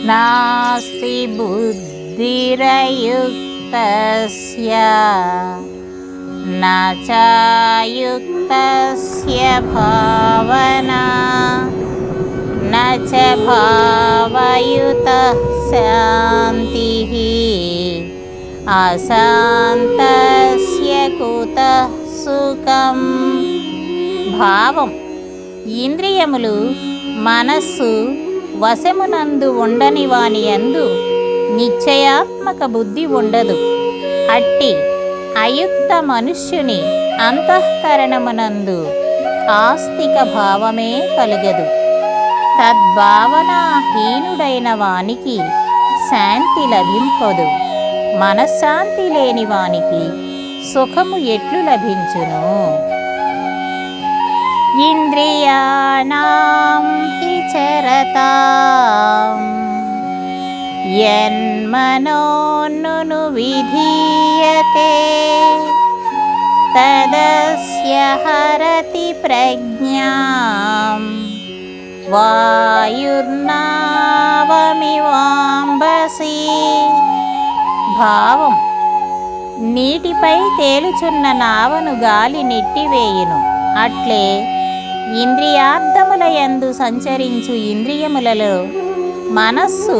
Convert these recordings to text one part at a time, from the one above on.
నాస్తి బుద్ధిరయుక్తస్య నచాయుక్తస్య భావనా నచ భావయుతః శాంతిః అశాంతస్య కుతః సుఖం. భావం: ఇంద్రియములు మనస్సు వశమునందు ఉండని వాని యందు నిశ్చయాత్మక బుద్ధి ఉండదు. అట్టి అయుక్త మనుష్యుని అంతఃకరణమునందు ఆస్తిక భావమే కలుగదు. తద్భావనాహీనుడైన వానికి శాంతి లభింపదు. మనశ్శాంతి లేని వానికి సుఖము ఎట్లు లభించును? ఇంద్రియాణం హి చరతాం యన్మనోన్ను విధీయతే తదస్య హరతి ప్రజ్ఞాం వాయుర్నావమివాంబసి. భావం: నీటిపై తేలుచున్న నావను గాలి నెట్టివేయును. అట్లే ఇంద్రియార్థముల యందు సంచరించు ఇంద్రియములలో మనస్సు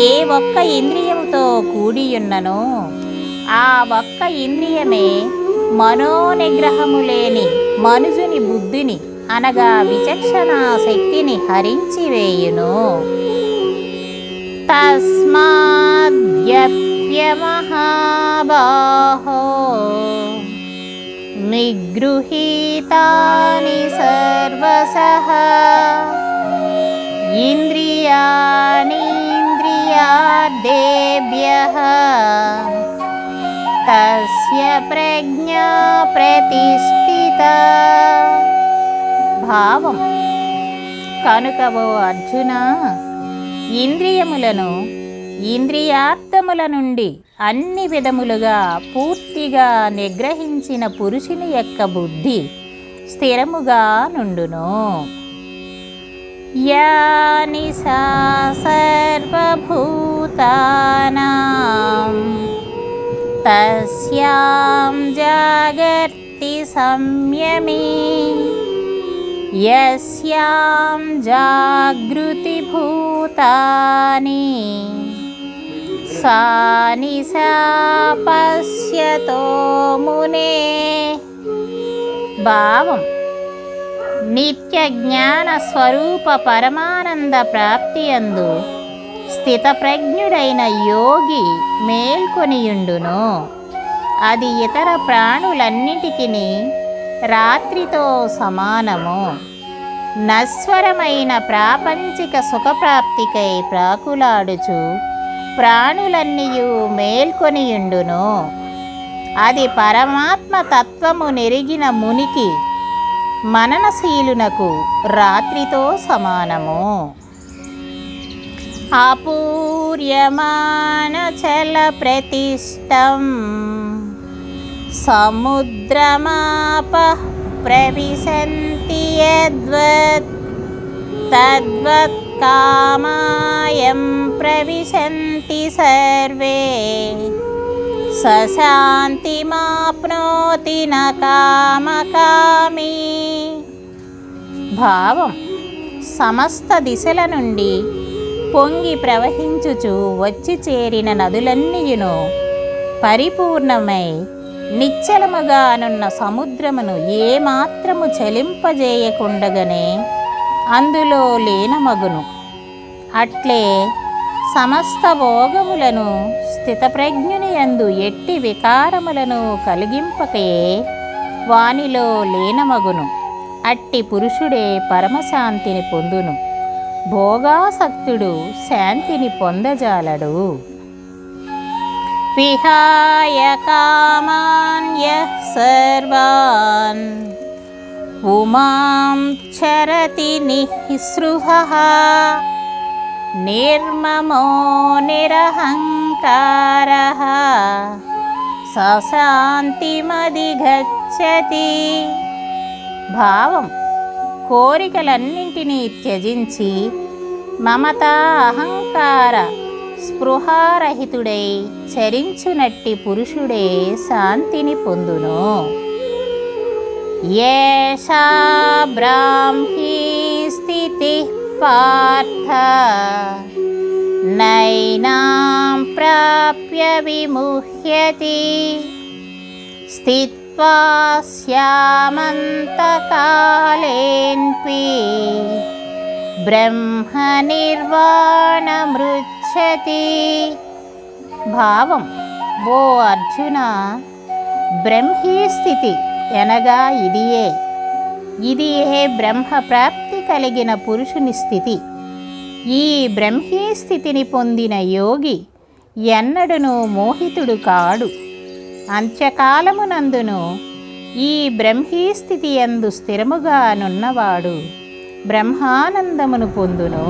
ఏ ఒక్క ఇంద్రియముతో కూడియున్ననో ఆ ఒక్క ఇంద్రియమే మనోనిగ్రహము లేని మనుజుని బుద్ధిని అనగా విచక్షణా శక్తిని హరించివేయును. తస్మాద్యప్యమహాబాహో నిగృహీతాని సర్వశః ఇంద్రియాణీంద్రియార్థేభ్యః తస్య ప్రజ్ఞా ప్రతిష్ఠితా. భావం: కనుక ఓ అర్జున, ఇంద్రియములను ఇంద్రియార్థముల నుండి అన్ని విధములుగా పూర్తిగా నిగ్రహించిన పురుషుని యొక్క బుద్ధి స్థిరముగా నుండును. యాని సా సర్వభూతానాం తస్యాం జాగర్తి సంయమి యస్యాం జాగృతి భూతాని సా నిశా పశ్యతో మునే. భావం: నిత్య జ్ఞాన స్వరూప పరమానంద ప్రాప్తియందు స్థితప్రజ్ఞుడైన యోగి మేల్కొనియుండును. అది ఇతర ప్రాణులన్నిటికీ రాత్రితో సమానము. నశ్వరమైన ప్రాపంచిక సుఖప్రాప్తికై ప్రాకులాడుచు ప్రాణులన్నీయు మేల్కొనియుండును. అది పరమాత్మ తత్వము నెరిగిన మునికి మననశీలునకు రాత్రితో సమానము. ఆపూర్యమానచల ప్రతిష్టం సముద్రమాపః ప్రవిశంతి యద్వత్ తద్వత్ కామాయం ప్రవిశంతి సర్వే సశాంతిమాప్నోతి న కామకామీ. భావం: సమస్త దిశల నుండి పొంగి ప్రవహించుచు వచ్చి చేరిన నదులన్నీయును పరిపూర్ణమై నిశ్చలముగానున్న సముద్రమును ఏమాత్రము చలింపజేయకుండగనే అందులో లీనమగును. అట్లే సమస్త భోగములను స్థితప్రజ్ఞుని యందు ఎట్టి వికారములను కలిగింపకే వానిలో లీనమగును. అట్టి పురుషుడే పరమశాంతిని పొందును. భోగాసక్తుడు శాంతిని పొందజాలడు. విహాయ కామాన్ యః సర్వాన్ పుమాం చరతి నిఃస్పృహః నిర్మమో నిరహంకారః సశాంతిమధిగచ్చతి. భావం: కోరికలన్నింటినీ త్యజించి మమత అహంకార స్పృహారహితుడై చరించునట్టి పురుషుడే శాంతిని పొందును. ఏషా బ్రాహ్మీ స్థితి పార్థ నైనాం ప్రాప్య విముహ్యతి స్థిత్వా స్యామంతకాలేన్పి బ్రహ్మ నిర్వాణమృచ్ఛతి. భావం: ఓ అర్జున, బ్రహ్మీ స్థితి అనగా ఇదియే బ్రహ్మ ప్రాప్తి కలిగిన పురుషుని స్థితి. ఈ బ్రహ్మీ స్థితిని పొందిన యోగి ఎన్నడును మోహితుడు కాడు. అంత్యకాలమునందును ఈ బ్రహ్మీ స్థితి యందు స్థిరముగా నున్నవాడు బ్రహ్మానందమును పొందును.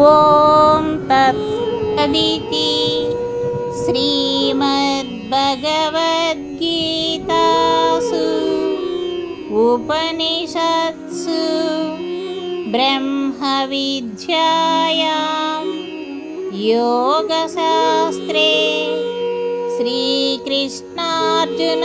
ఓం తత్సదితి. శ్రీమద్భగవద్గీతాసు ఉపనిషత్సు బ్రహ్మ విద్యాయాం యోగశాస్త్రే శ్రీకృష్ణార్జున